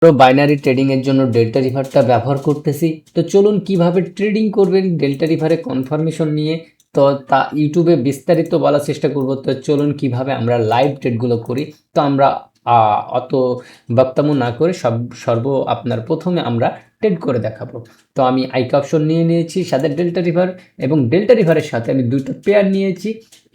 Binary trading এর জন্য delta রিভারটা ব্যবহার করতেছি। তো চলুন কিভাবে ট্রেডিং করবেন ডেল্টা রিভারে কনফার্মেশন নিয়ে, তো তা ইউটিউবে বিস্তারিত বলার চেষ্টা করব। তো চলুন কিভাবে আমরা লাইভ ট্রেডগুলো করি। তো আমরা অত বক্তব্য না করে আপনার প্রথমে আমরা ট্রেড করে দেখাবো। তো আমি আইকা অপশন নিয়ে নিয়েছি, সাথে ডেল্টা রিভার, এবং ডেল্টা রিভারের সাথে আমি দুটো পেয়ার নিয়েছি,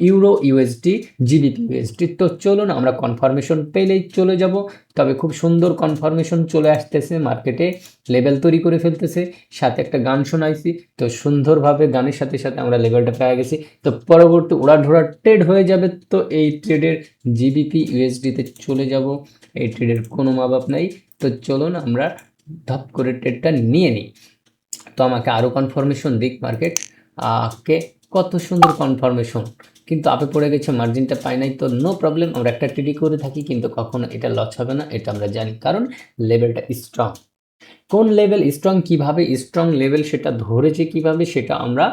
ইউরো ইউএসডি, জিবিপি ইউএসডি। তো চলুন আমরা কনফার্মেশন পেলেই চলে যাব। তবে খুব সুন্দর কনফার্মেশন চলে আসতেছে, মার্কেটে লেভেল তৈরি করে ফেলতেছে, সাথে একটা গান শোনাইছি। তো সুন্দরভাবে গানের সাথে সাথে আমরা লেভেলটা পেয়ে গেছি। তো পরবর্তী উড়াধুরা ট্রেড হয়ে যাবে। তো এই ট্রেডের জিবিপি ইউএসডিতে চলে যাব, এই ট্রেডের কোনো মাপ নাই। তো চলুন আমরা ধপ করে ট্রেডটা নিয়ে নিই। তো আমাকে আরও কনফার্মেশন দিক মার্কেট, কে কত সুন্দর কনফার্মেশন, কিন্তু আপে পড়ে গেছে, মার্জিনটা পাই নাই। তো নো প্রবলেম, আমরা একটা ট্রেডই করে থাকি, কিন্তু কখনো এটা লস হবে না, এটা আমরা জানি, কারণ লেভেলটা স্ট্রং। কোন লেভেল স্ট্রং, কিভাবে স্ট্রং লেভেল সেটা ধরেছে কিভাবে, সেটা আমরা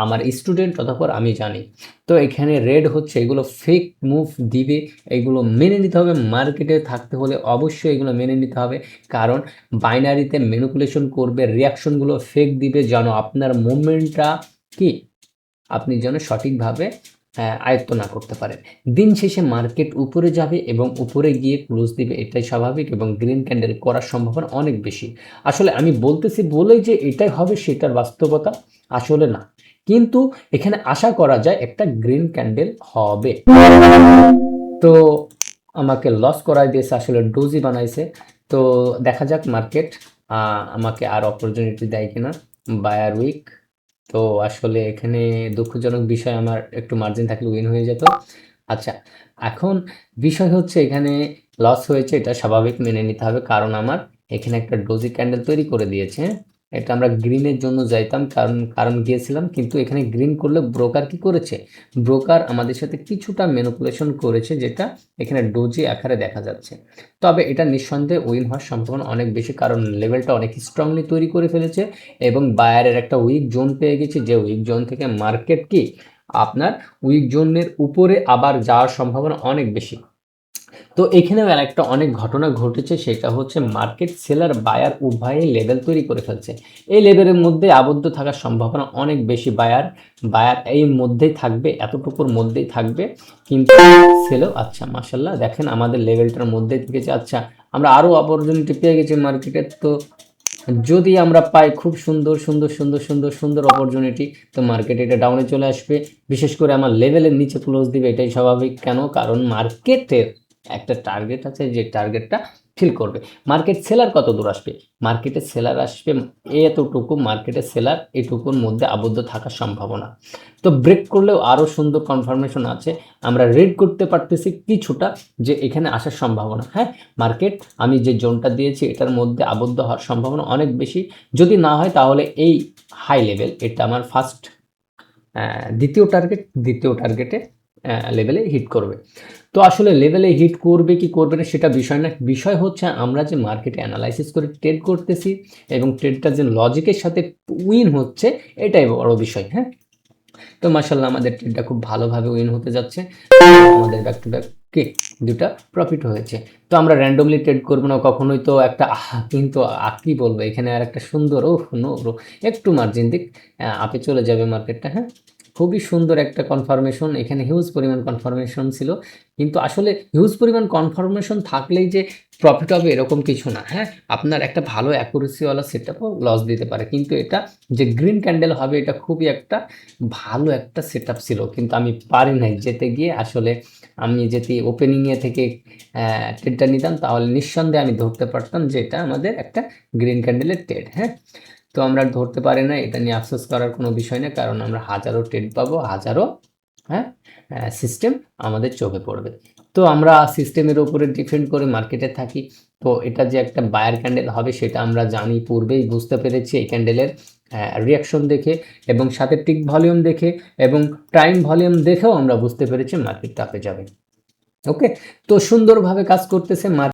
আমার স্টুডেন্ট অতঃপর আমি জানি। তো এখানে রেড হচ্ছে, এগুলো ফেক মুভ দিবে, এগুলো মেনে নিতে হবে। মার্কেটে থাকতে হলে অবশ্যই এগুলো মেনে নিতে হবে, কারণ বাইনারিতে ম্যানিপুলেশন করবে, রিয়াকশনগুলো ফেক দিবে, যেন আপনার মুভমেন্টটা কি আপনি যেন সঠিকভাবে আয়ত্ত না করতে পারেন। দিন শেষে মার্কেট উপরে যাবে এবং উপরে গিয়ে ক্লোজ দিবে, এটাই স্বাভাবিক, এবং গ্রিন ক্যান্ডেল করার সম্ভাবনা অনেক বেশি। আসলে আমি বলতেছি বলেই যে এটাই হবে সেটার বাস্তবতা আসলে না, কিন্তু এখানে আশা করা যায় একটা গ্রিন ক্যান্ডেল হবে। তো আমাকে লস করাই দিয়েছে, আসলে ডোজি বানাইছে। তো দেখা যাক মার্কেট আমাকে আর অপরচুনিটি দেয় কিনা। বায়ার উইক, তো আসলে এখানে দুঃখজনক বিষয়, আমার একটু মার্জিন থাকলে উইন হয়ে যেত। আচ্ছা, এখন বিষয় হচ্ছে এখানে লস হয়েছে, এটা স্বাভাবিক, মেনে নিতে হবে, কারণ আমার এখানে একটা ডোজি ক্যান্ডেল তৈরি করে দিয়েছে। এটা আমরা গ্রিনের জন্য যাইতাম, কারণ গিয়েছিলাম, কিন্তু এখানে গ্রিন করলে ব্রোকার কি করেছে, ব্রোকার আমাদের সাথে কিছুটা ম্যানিপুলেশন করেছে, যেটা এখানে ডোজি আকারে দেখা যাচ্ছে। তবে এটা নিঃসন্দেহে উইন হওয়ার সম্ভাবনা অনেক বেশি, কারণ লেভেলটা অনেক স্ট্রংলি তৈরি করে ফেলেছে, এবং বায়ারের একটা উইক জোন পেয়ে গেছে, যে উইক জোন থেকে মার্কেট কি আপনার উইক জোনের উপরে আবার যাওয়ার সম্ভাবনা অনেক বেশি। তো এখানেও একটা অনেক ঘটনা ঘটেছে, সেটা হচ্ছে মার্কেট সেলার বায়ার উভয়ই লেভেল তৈরি করে ফেলছে। এই লেভেলের মধ্যে আবদ্ধ থাকার সম্ভাবনা অনেক বেশি, বায়ার বায়ার এই মধ্যেই থাকবে, এতটুকুর মধ্যেই থাকবে, কিন্তু সেলও আচ্ছা মাশাল্লাহ দেখেন আমাদের লেভেলটার মধ্যে থেকেছে। আচ্ছা, আমরা আরও অপরচুনিটি পেয়ে গেছি মার্কেটের। তো যদি আমরা পাই খুব সুন্দর সুন্দর সুন্দর সুন্দর সুন্দর অপরচুনিটি, তো মার্কেট এটা ডাউনে চলে আসবে, বিশেষ করে আমার লেভেলের নিচে ক্লোজ দিবে, এটাই স্বাভাবিক। কেন, কারণ মার্কেটের একটা টার্গেট আছে, যে টার্গেটটা ফিল করবে। মার্কেট সেলার কত দূর আসবে, মার্কেটে সেলার আসবে এতটুকু, মার্কেটে সেলার এটুকুর মধ্যে আবদ্ধ থাকার সম্ভাবনা। তো ব্রেক করলেও আরও সুন্দর কনফার্মেশন আছে, আমরা রিড করতে পারতেছি কিছুটা, যে এখানে আসার সম্ভাবনা। হ্যাঁ, মার্কেট আমি যে জোনটা দিয়েছি এটার মধ্যে আবদ্ধ হওয়ার সম্ভাবনা অনেক বেশি। যদি না হয় তাহলে এই হাই লেভেল, এটা আমার ফার্স্ট দ্বিতীয় টার্গেটে লেভেলে হিট করবে। তো আসলে লেভেলে হিট করবে কি করবে না সেটা বিষয় না, বিষয় হচ্ছে আমরা যে মার্কেটে অ্যানালাইসিস করে ট্রেড করতেছি, এবং ট্রেডটা যে লজিকের সাথে উইন হচ্ছে, এটাই বড় বিষয়। হ্যাঁ, তো মাশাল্লাহ আমাদের ট্রেডটা খুব ভালোভাবে উইন হতে যাচ্ছে, আমাদের ব্যাক টু ব্যাক কি দুটা প্রফিট হয়েছে। তো আমরা র্যান্ডমলি ট্রেড করবো না কখনোই, তো একটা কিন্তু কি বলবো, এখানে আর একটা সুন্দর একটু মার্জিন দিক, আপে চলে যাবে মার্কেটটা। হ্যাঁ, খুবই সুন্দর একটা কনফার্মেশন, এখানে হিউজ পরিমাণ কনফার্মেশন ছিল, কিন্তু আসলে হিউজ পরিমাণ কনফার্মেশন থাকলেই যে প্রফিট হবে এরকম কিছু না। হ্যাঁ, আপনার একটা ভালো অ্যাকুরেসিওয়ালা সেটআপও লস দিতে পারে, কিন্তু এটা যে গ্রিন ক্যান্ডেল হবে এটা খুবই একটা ভালো একটা সেটআপ ছিল, কিন্তু আমি পারি নাই যেতে গিয়ে। আসলে আমি যদি ওপেনিংয়ে থেকে ট্রেডটা নিতাম, তাহলে নিঃসন্দেহে আমি ধরতে পারতাম যে এটা আমাদের একটা গ্রিন ক্যান্ডেলের ট্রেড। হ্যাঁ, তো আমরা ধরতে পারি না, এটা নিয়ে আফসোস করার কোনো বিষয় না, কারণ আমরা হাজারো ট্রেড পাবো, হাজারো হ্যাঁ সিস্টেম আমাদের চোখে পড়বে। তো আমরা সিস্টেমের উপরে ডিপেন্ড করে মার্কেটে থাকি। তো এটা যে একটা বায়ার ক্যান্ডেল হবে সেটা আমরা জানি, পূর্বেই বুঝতে পেরেছি এই ক্যান্ডেলের রিয়াকশন দেখে, এবং সাথে টিক ভলিউম দেখে, এবং টাইম ভলিউম দেখেও আমরা বুঝতে পেরেছি মার্কেটটা আপে যাবে। ওকে, তো সুন্দরভাবে কাজ করতেছে মার্কেট।